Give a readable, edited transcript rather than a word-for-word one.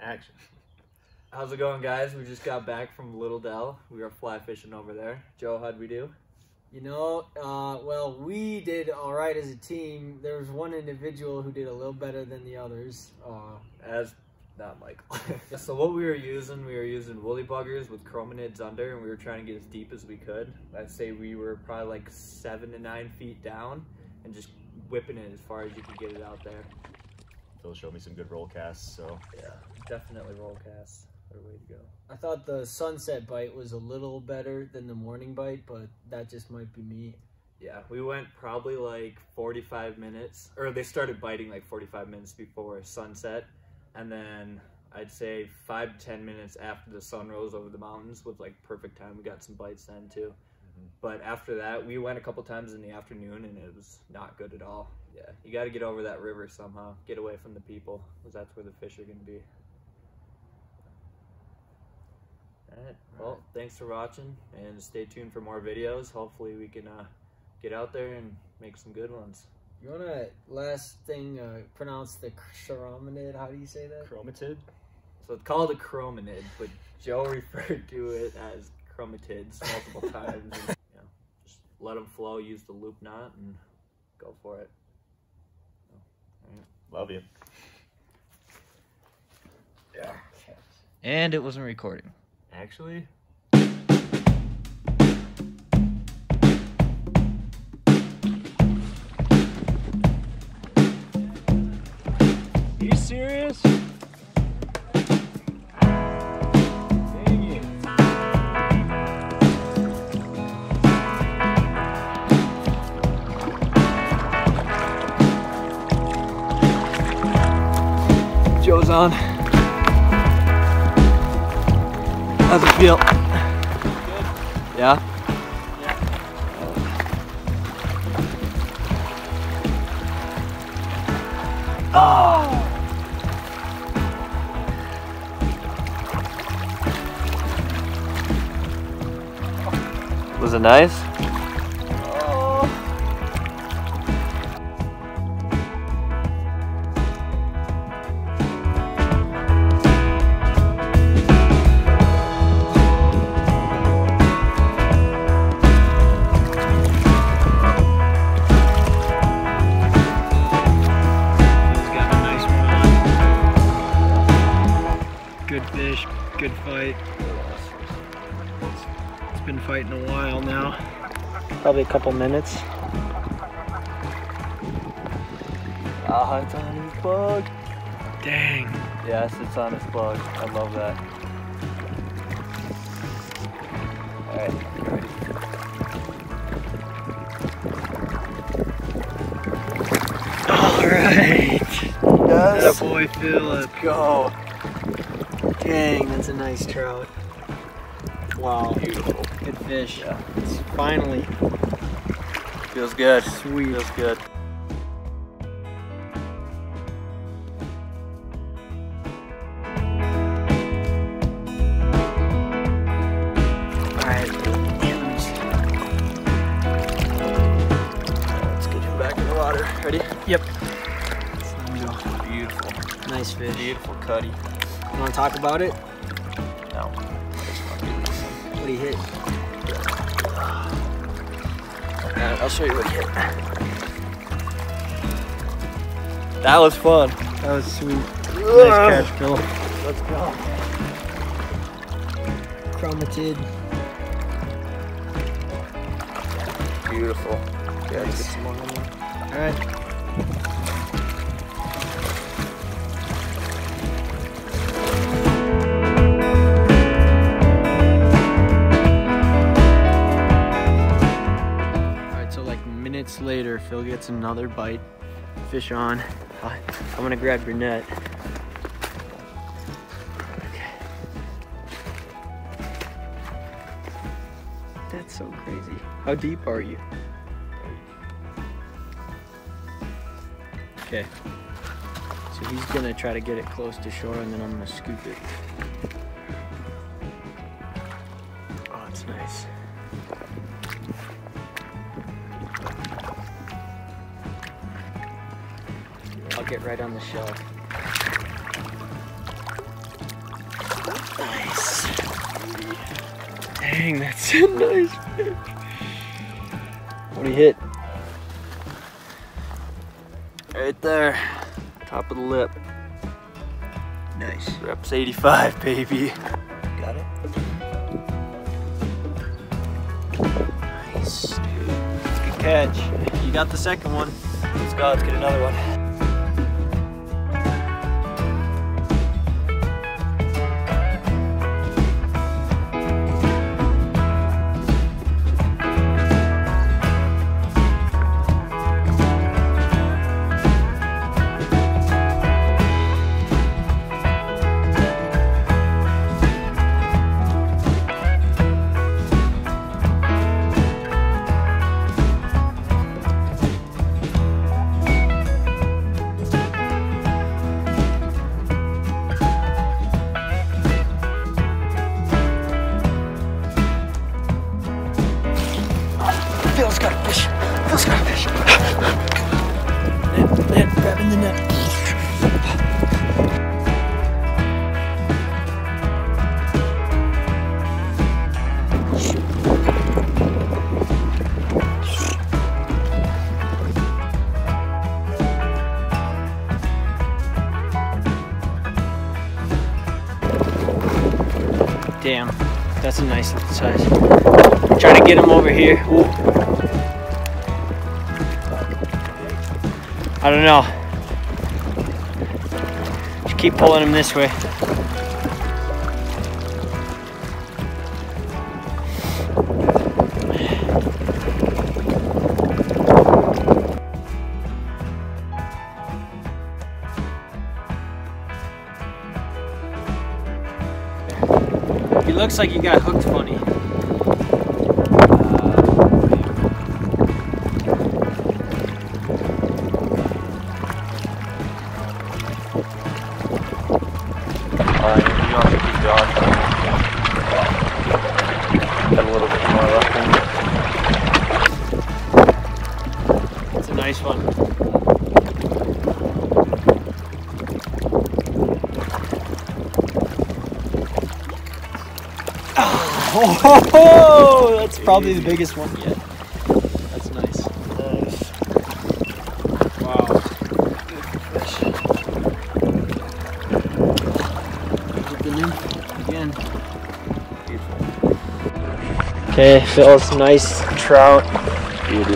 Action. How's it going, guys? We just got back from Little Dell. We were fly fishing over there. Joe, how'd we do? You know, well, we did all right as a team. There was one individual who did a little better than the others. As not Michael. So what we were using woolly buggers with chironamids under, and we were trying to get as deep as we could. I'd say we were probably like 7 to 9 feet down, and just whipping it as far as you could get it out there. Phil showed me some good roll casts, so yeah, definitely roll casts. What a way to go. I thought the sunset bite was a little better than the morning bite, but that just might be me. Yeah, we went probably like 45 minutes, or they started biting like 45 minutes before sunset, and then I'd say 5 to 10 minutes after the sun rose over the mountains was like perfect time. We got some bites then too. But after that, we went a couple times in the afternoon, and it was not good at all. Yeah, you got to get over that river somehow, get away from the people, because that's where the fish are going to be. Alright, well, thanks for watching, and stay tuned for more videos. Hopefully we can get out there and make some good ones. You want to, last thing, pronounce the chironomid? How do you say that? chromatid. So it's called a chironomid, but Joe referred to it as chromatids multiple times. And, you know, just let them flow, use the loop knot, and go for it. Alright. Love you. Yeah. And it wasn't recording. Actually, Are you serious? Dang it. Joe's on. How's it feel? Good. Yeah? Yeah. Oh! Was it nice? Good fish, good fight. It's been fighting a while now. Probably a couple minutes. Ah, it's on his bug. Dang. Yes, it's on his bug. I love that. Alright, ready? Alright. Yes. That boy Philip. Let's go. Dang, that's a nice trout. Wow. Beautiful. Good fish. Yeah. It's finally. Feels good. Sweet. Feels good. Alright. Let's get him back in the water. Ready? Yep. Beautiful. Nice fish. Beautiful cutty. You want to talk about it? No. What do you hit? I'll show you what he hit. That was fun. That was sweet. Nice catch, Phil. Let's go. Chromatid. Beautiful. Yeah, Nice. get some more on there. Alright. Minutes later, Phil gets another bite. Fish on. I'm gonna grab your net. Okay. That's so crazy. How deep are you? Okay. So he's gonna try to get it close to shore, and then I'm gonna scoop it. Oh, it's nice. I'll get right on the shelf. Nice. Dang, that's a nice fish. What do you hit? Right there. Top of the lip. Nice. Reps 85, baby. Got it? Nice, dude. Good catch. You got the second one. Let's go, let's get another one. Phil's got a fish. Phil's got a fish. Net, grabbing the net. Damn, that's a nice little size. Trying to get him over here. Ooh. I don't know. Just keep pulling him this way. He looks like he got hooked funny. You want to keep going. Got a little bit more left in it. It's a nice one. Oh, that's probably the biggest one yet. That's nice. Nice. Wow. Good fish. Hit the nymph again. Beautiful. Okay, Phil's nice trout. Beauty.